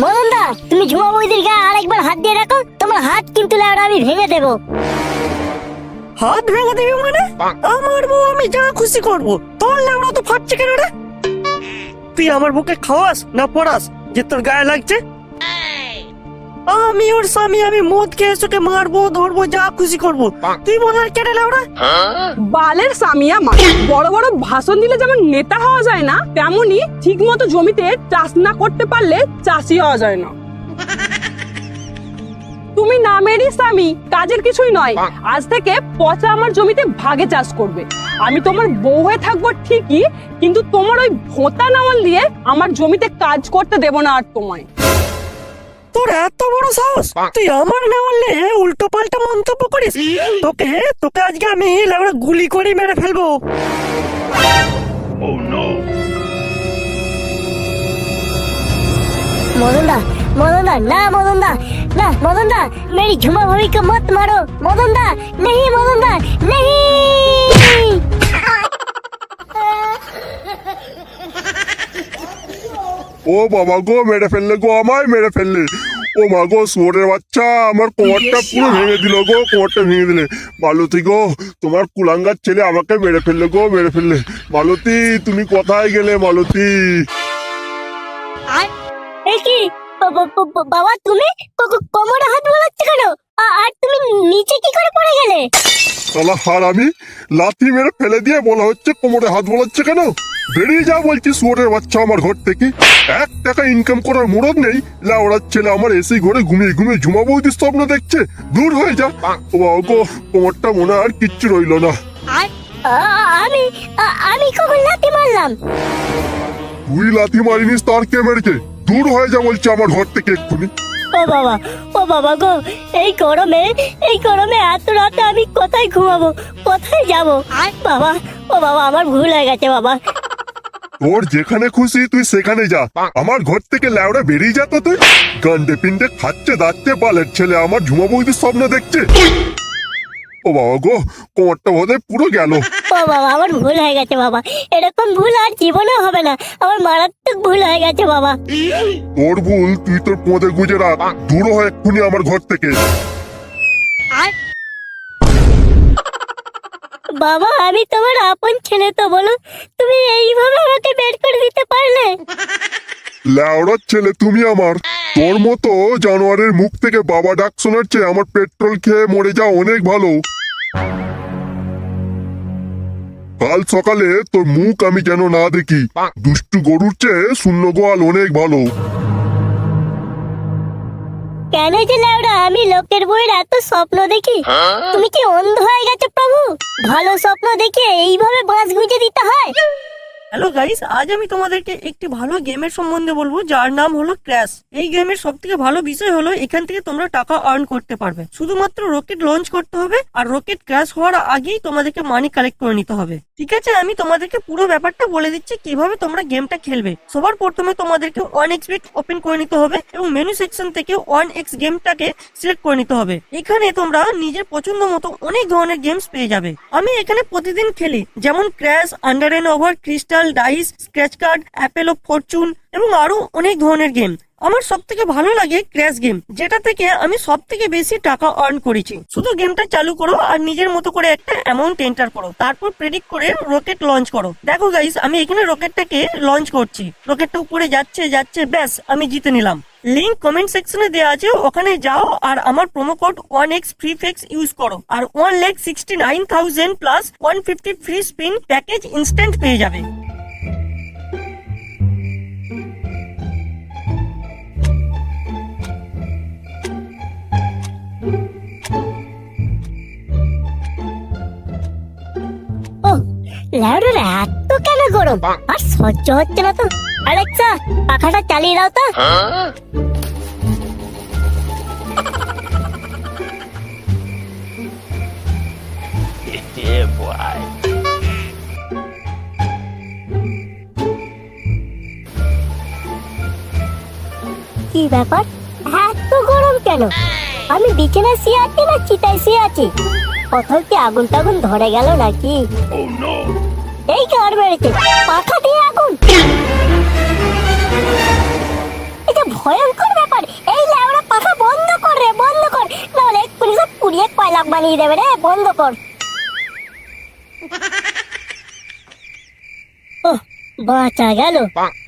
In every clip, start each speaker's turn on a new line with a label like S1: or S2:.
S1: মদন দা, তুমি ঝুমা বৌদির গায়ে আরেকবার হাত দিয়ে রাখো, তোমার হাত কিন্তু লেওড়া আমি ভেঙে দেবো।
S2: হাত ভেঙে দিবি মানে? আমার বউ আমি যা খুশি করবো, তোর লেওড়া তো ফাটছে কেন রে? তুই আমার বুকে খাওয়াস না পড়াস যে তোর গায়ে লাগছে? আমি ওর স্বামী, আমি মদ খেয়ে এসে মারবো ধরবো যা খুশি করবো, তুই বলার কেটে লেওড়া?
S3: বালের স্বামী আমার। বড় বড় ভাষণ দিলে যেমন নেতা হওয়া যায় না, তেমনি ঠিক মতো জমিতে চাষ না করতে পারলে চাষি হওয়া যায় না। তুমি নামেরই স্বামী, কাজের কিছুই নয়। আজ থেকে পচা আমার জমিতে ভাগে চাষ করবে। আমি তোমার বউ হয়ে থাকবো ঠিকই, কিন্তু তোমার ওই ভোঁতা নামল দিয়ে আমার জমিতে কাজ করতে দেব না আর তোমায়।
S2: তোর এত বড় সাহস, তুই আমার নেওয়ালে উল্টো পাল্টা মন্তব্য করিস? তোকে তোকে আজকে আমি লেওড়া গুলি করে মেরে ফেলবো।
S1: मदन दा, ना मदन दा, ना मदन दा, मेरी झुमा भाभी को मत मारो मदन दा, नहीं मदन दा, नहीं।
S4: ও বাবা গো, মেরে ফেললে গো, আমায় মেরে ফেললে। ও মা গো, শুয়োরের বাচ্চা, আমার কোমরটা পুরো ভেঙে দিল গো, কোমরটা ভেঙে দিলে। মালতী গো, তোমার কুলাঙ্গার ছেলে আমাকে মেরে ফেললে গো, মেরে ফেললে। মালতী, তুমি কোথায় গেলে মালতী?
S1: কি বাবা, তুমি কোমরে হাত বোলাচ্ছ কেন? আর তুমি নিচে কি করে পড়ে গেলে?
S4: শালা হারামি, লাথি মেরে ফেলে দিয়ে বলা হচ্ছে কোমরে হাত বোলাচ্ছে কেন? বেরিয়ে যা বলছি শুয়োরের বাচ্চা আমার ঘর থেকে। 1 টাকা ইনকাম করার মুরদ নেই, লাউড়ার ছেলে আমার এসি ঘরে ঘুমিয়ে ঘুমিয়ে ঝুমা বৌদির স্বপ্ন দেখছে। দূর হয়ে যা। ও বাবা গো, কোমরটা মনে আর কিচ্ছু রইল না।
S1: আমি আমি কখন লাথি মারলাম?
S4: তুই লাথি মারিনিস, তার কে মেরেছে? দূর হয়ে যা বলছি আমার ঘর থেকে এক্ষুনি।
S1: ও বাবা গো, এই গরমে এত রাতে আমি কোথায় ঘুমাবো, কোথায় যাবো? বাবা, ও বাবা, আমার ভুল হয়ে গেছে বাবা।
S4: তোর যেখানে খুশি তুই সেখানে যা, আমার ঘর থেকে ল্যাওড়া বেরিয়ে যা তো তুই। গান্ডে পিন্ডে খাচ্ছে দাচ্ছে বালের ছেলে আমার ঝুমা বৌদির স্বপ্ন দেখছে। ও বাবা গো, কোমরটা বোধহয় পুরো গেল।
S1: ও বাবা, আমার ভুল হয়ে গেছে বাবা, এরকম ভুল আর জীবনে হবে না, আমার মারাত্মক ভুল হয়ে গেছে বাবা।
S4: তোর ভুল তুই তোর পোঁদে গুজে রাখ, দূর হয় এক্ষুনি আমার ঘর থেকে।
S1: বাবা, আমি তোমার আপন ছেলে তো, বলো তুমি এইভাবে আমাকে বের করে দিতে পারলে?
S4: ল্যাওড়ার ছেলে তুমি আমার। তোর মতো জানোয়ারের মুখ থেকে বাবা ডাক শোনার চেয়ে আমার পেট্রোল খেয়ে মরে যাওয়া অনেক ভালো। কাল সকালে তোর মুখ আমি যেন না দেখি। দুষ্টু গরুর চেয়ে শূন্য গোয়াল অনেক ভালো।
S1: কেন যে লাউডা, আমি লোকের বইয়ের এত স্বপ্ন দেখি? তুমি কি অন্ধ হয়ে গেছো প্রভু? ভালো স্বপ্ন দেখে এইভাবে বাঁশ গুঁজে দিতে হয়?
S2: হ্যালো গাইস, আজ আমি তোমাদেরকে একটি ভালো গেমের সম্বন্ধে বলবো যার নাম হলো ক্র্যাশ। এই গেমের সবথেকে ভালো বিষয় হলো এখান থেকে তোমরা টাকা আর্ন করতে পারবে। শুধুমাত্র রকেট লঞ্চ করতে হবে আর রকেট ক্র্যাশ হওয়ার আগেই তোমাদেরকে মানি কালেক্ট করে নিতে হবে। ঠিক আছে, আমি তোমাদেরকে পুরো ব্যাপারটা বলে দিচ্ছি কিভাবে তোমরা গেমটা খেলবে। সবার প্রথমে তোমাদেরকে 1x বেট ওপেন করে নিতে হবে এবং মেনু সেকশন থেকে 1x গেমটাকে সিলেক্ট করে নিতে হবে। এখানে তোমরা নিজের পছন্দ মতো অনেক ধরনের গেমস পেয়ে যাবে। আমি এখানে প্রতিদিন খেলি, যেমন crash, under and over, crystal, dice, scratch card, apple of fortune এবং আরো অনেক ধরনের গেম। আমার সব থেকে ভালো লাগে ক্র্যাশ গেম, যেটা থেকে আমি সব থেকে বেশি টাকা আর্ন করেছি। শুধু গেমটা চালু করো আর নিজের মতো করে একটা অ্যামাউন্ট এন্টার করো, তারপর প্রেডিক্ট করে রকেট লঞ্চ করো। দেখো গাইস, আমি এখানে রকেটটাকে লঞ্চ করছি, রকেটটা উপরে যাচ্ছে যাচ্ছে, ব্যাস আমি জিতে নিলাম। লিংক কমেন্ট সেকশনে দেওয়া আছে, ওখানে যাও আর আমার প্রোমো কোড 1x ফ্রি ফেক্স ইউজ করো আর 1,69,000 plus 150 free spin package instant পেয়ে যাবে।
S1: লাউডার এত কেন গরম, আর সহ্য হচ্ছে না তো। অ্যালেক্সা, পাখাটা চালিয়ে দাও তো। কি ব্যাপার, এত গরম কেন? আমি বিছানায় শুয়ে আছি না চিতায় শুয়ে আছি? কোথাও কি আগুন টাগুন ধরে গেল নাকি? এই কার মেরেছে? পাখা দিয়ে আগুন? এটা ভয়ঙ্কর ব্যাপার। এই লেওড়া পাখা বন্ধ কর রে, বন্ধ কর, নাহলে এক্ষুনি সব পুড়িয়ে কয়লা বানিয়ে দেবে রে, বন্ধ কর। ওহ, বাঁচা গেল।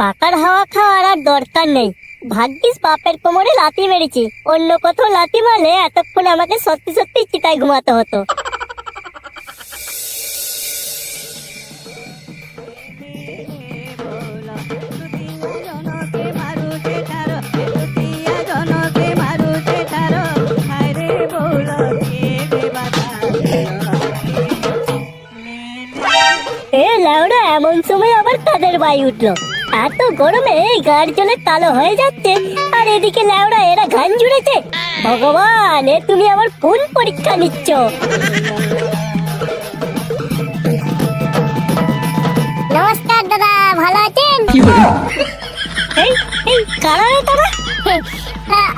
S1: পাকার হাওয়া খাওয়ার আর দরকার নেই। ভাগ্যিস বাপের কোমরে লাথি মেরেছি, অন্য কোথাও লাথি মারলে এতক্ষণ আমাকে সত্যি সত্যি চিতায় ঘুমাতে হতো। এ লাউডা, এমন সময় আবার কাদের বাই উঠলো? এত গরমে গাড় জলে কালো হয়ে যাচ্ছে, আর এদিকে লাউডা এরা গান জুড়েছে। ভগবান, এ তুমি আবার কোন পরীক্ষা নিচ্ছ? নমস্কার দাদা, ভালো আছেন? এই এই কারা রে তোরা?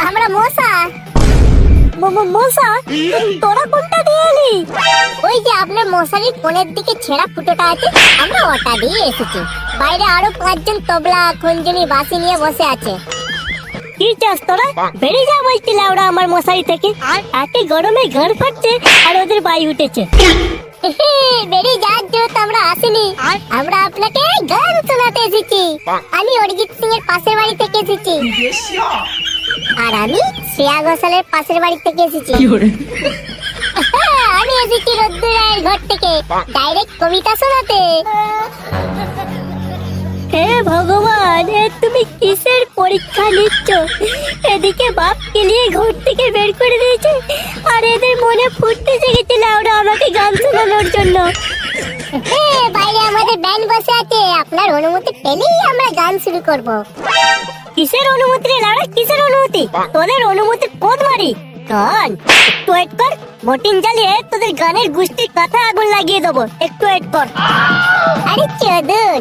S1: আমরা মশা। মশা? তোরা কোনটা দিয়ে এলি? ওই যে আপনার মশারির কোণের দিকে ছেঁড়া ফুটোটা আছে, আমরা ওটা দিয়ে এসেছি। বাইরে আরো 5 জন তবলা, খঞ্জনি, বাঁশি নিয়ে বসে আছে। কি চাস তোরা? বেরিয়ে যা বলছি লাউড়া আমার মশারি থেকে। একে গরমে ঘাড় ফাটছে আর ওদের বাই উঠেছে। বেরিয়ে যাওয়ার জন্য তো আমরা আসিনি, আমরা আপনাকে গান শোনাতে এসেছি। আমি অরিজিৎ সিং এর পাশের বাড়ি থেকে এসেছি। আর আমি শ্রেয়া ঘোষালের পাশের বাড়ি থেকে এসেছি। আমি এসেছি রোদ্দুর রায়ের ঘর থেকে ডাইরেক্ট কবিতা শোনাতে। হে ভগবান, তুমি কিসের পরীক্ষা নিচ্ছ? এদিকে বাপকে নিয়ে ঘর থেকে বের করে দিয়েছে, আর এদের মনে ফুটতে জেগেছে লাউডা আমাকে গান শোনানোর জন্য। বাইরে আমাদের ব্যান্ড বসে আছে, আপনার অনুমতি পেলেই আমরা গান শুরু করব। কিসের অনুমতি রে লাউডা, কিসের অনুমতি? তোদের অনুমতি কোদ মারি গান। একটু ওয়েট কর, মোটিন জ্বালিয়ে তোদের গানের গুষ্টির কথা আগুন লাগিয়ে দেবো, একটু ওয়েট কর। আরে চোদন,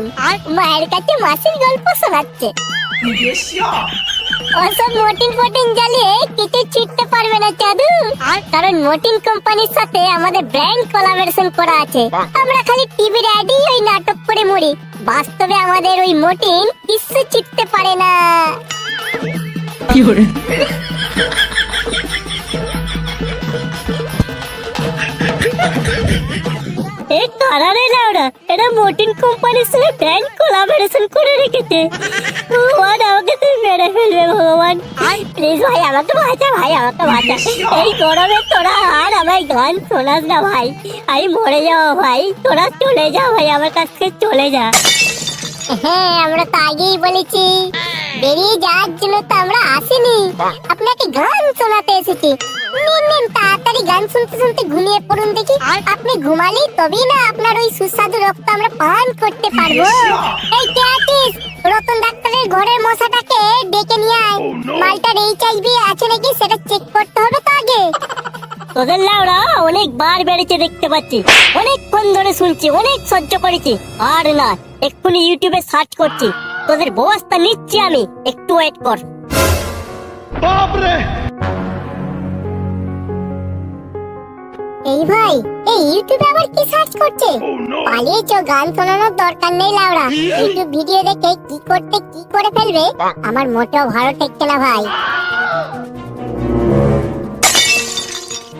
S1: মায়ের কাছে মাসির গল্প শোনাচ্ছে। ওসব মোটিন ফোটিন জ্বালিয়ে কিছু ছিটতে পারবে না চাদু, কারণ মোটিন কোম্পানির সাথে আমাদের ব্র্যান্ড কোলাবোরেশন করা আছে। আমরা খালি টিভির অ্যাডই ওই নাটক করে মরি, বাস্তবে আমাদের ওই মোটিন কিছু ছিটতে পারে না। এই কারা রে লাউডা? এটা মোটিন কোম্পানির সাথে ব্র্যান্ড কোলাবোরেশন করে রেখেছে। ভগবান, আমাকে তুই মেরে ফেলবে ভগবান। প্লিজ ভাই, আমাকে বাঁচা ভাই, আমাকে বাঁচা। এই গরমে তোরা আর আমায় গান শোনাস না ভাই, আমি মরে যাবো ভাই। তোরা চলে যা ভাই, আমার কাছ থেকে চলে যা। হ্যাঁ, আমরা তো আগেই বলেছি বেরিয়ে যাওয়ার জন্য তো আমরা আসিনি, আপনাকে গান শোনাতে এসেছি। নিন তাড়াতাড়ি গান শুনতে শুনতে ঘুমিয়ে পড়ুন দেখি। আপনি ঘুমালেই তবেই না আপনার ওই সুস্বাদু রক্ত আমরা পান করতে পারবো। এই কে আছিস? রতন ডাক্তারের ঘরের মশাটাকে ডেকে নিয়ে আয়। মালটার HIV আছে নাকি সেটা চেক করতে হবে তো আগে। তোদের লাউড়া অনেকবার বেড়েছে দেখতে পাচ্ছি, অনেকক্ষণ ধরে শুনছি, অনেক সহ্য করেছি। আর না, এক্ষুনি ইউটিউবে সার্চ করছি, তোদের ব্যবস্থা নিচ্ছি আমি, একটু ওয়েট কর। এই ভাই, এই ইউটিউবে আবার কি সার্চ করছে? পালিয়েছো, গান শোনানোর দরকার নেই লাউড়া। ইউটিউব ভিডিও দেখে কি করতে কি করে ফেলবে আমার মোটেও ভালো ঠেকছে না ভাই।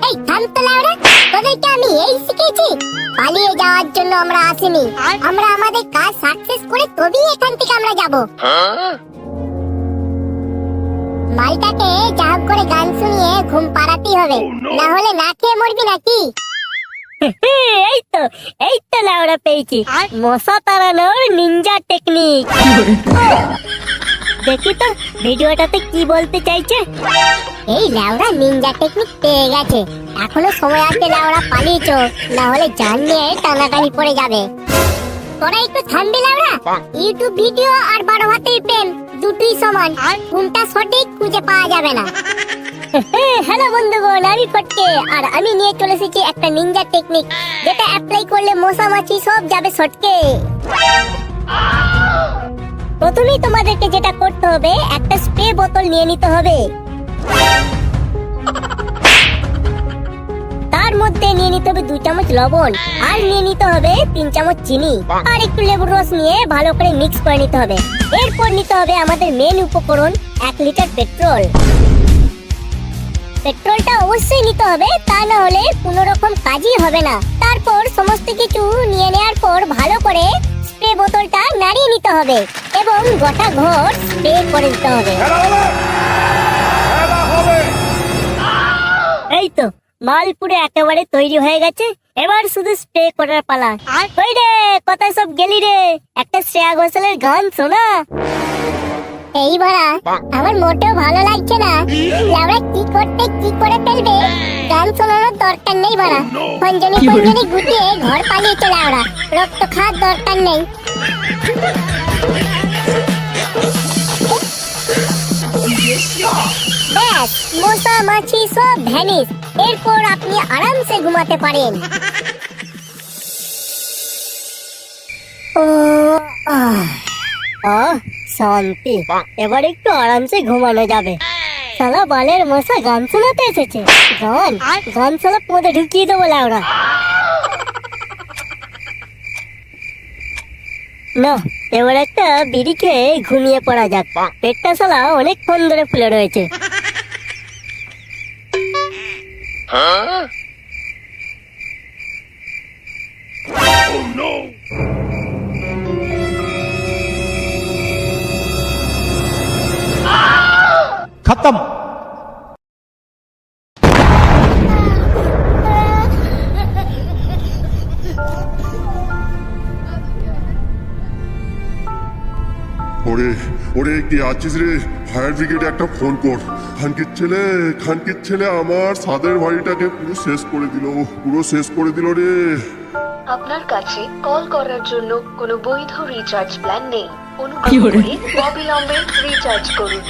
S1: এই থাম তো লাউড়া, তোদেরকে আমি এই শিখেছি। পালিয়ে যাওয়ার জন্য আমরা আসিনি, আমরা আমাদের কাজ সাকসেস করে তবেই এখান থেকে আমরা যাব। মালটাকে যা করে গান শুনিয়ে ঘুম পাড়াতেই হবে, না হলে না খেয়ে মরবি নাকি। এই তো লাউড়া পেয়েছি, মশা তাড়ানোর নিনজা টেকনিক। দেখি তো ভিডিওটাতে কি বলতে চাইছে। এই লাউড়া নিনজা টেকনিক পেয়ে গেছে, এখনো সময় আছে লাউড়া, পালিয়েছো, না হলে জান নিয়ে টানাটানি পড়ে যাবে। তোরা একটু থামবি লাউড়া। ইউটিউব ভিডিও আর 12 হাতের পেন দুটোই সমান, আর কোনটা সঠিক খুঁজে পাওয়া যাবে না। হ্যালো বন্ধুগণ, আমি ফটকে, আর আমি নিয়ে চলে এসেছি একটা নিনজা টেকনিক, যেটা অ্যাপ্লাই করলে মশা মাছি সব যাবে সটকে। প্রথমেই তোমাদেরকে যেটা করতে হবে, একটা স্প্রে বোতল নিয়ে নিতে হবে। তার মধ্যে নিয়ে নিতে হবে 2 চামচ লবণ, আর নিয়ে নিতে হবে 3 চামচ চিনি, আর একটু লেবুর রস নিয়ে ভালো করে মিক্স করে নিতে হবে। এরপর নিতে হবে আমাদের মেন উপকরণ 1 লিটার পেট্রোল। পেট্রোলটা অবশ্যই নিতে হবে, তা না হলে কোনো রকম কাজই হবে না। তারপর সমস্ত কিছু নিয়ে নেওয়ার পর ভালো করে স্প্রে বোতলটা নাড়িয়ে নিতে হবে এবং গোটা ঘর স্প্রে করে দিতে হবে। এই তো মাল পুরো একেবারে তৈরি হয়ে গেছে, এবার শুধু স্প্রে করার পালা। ওই রে, কোথায় সব গেলি রে? একটা শ্রেয়া ঘোষালের গান শোনা। এই বাড়া, আমার মোটেও ভালো লাগছে না। লাউড়া কি করতে কি করে ফেলবে, গান শোনানোর দরকার নেই বাড়া। খঞ্জনি খঞ্জনি গুটিয়ে ঘর পালিয়েছে লাউড়া, রক্ত খাওয়ার দরকার নেই। ব্যাস, মশা মাছি সব ভ্যানিশ। এরপর আপনি আরামসে ঘুমাতে পারেন। ও শান্তি, এবার একটু আরামসে ঘুমানো যাবে। শালা বালের মশা গান শোনাতে এসেছে। গান শালা পদে ঢুকিয়ে দেবো লাউড়া। না, এবার একটা বিড়ি খেয়ে ঘুমিয়ে পড়া যাক। পেটটা শালা অনেকক্ষণ ধরে ফুলে রয়েছে।
S5: खत्म।
S4: ওরে ওরে, কে আছিস রে? ফায়ার ব্রিগেডে একটা ফোন কর। খানকির ছেলে আমার সাদের বাড়িটাকে পুরো শেষ করে দিল রে।
S6: আপনার কাছে কল করার জন্য কোনো বৈধ রিচার্জ প্ল্যান নেই। অনুগ্রহ করে অবিলম্বে রিচার্জ করুন।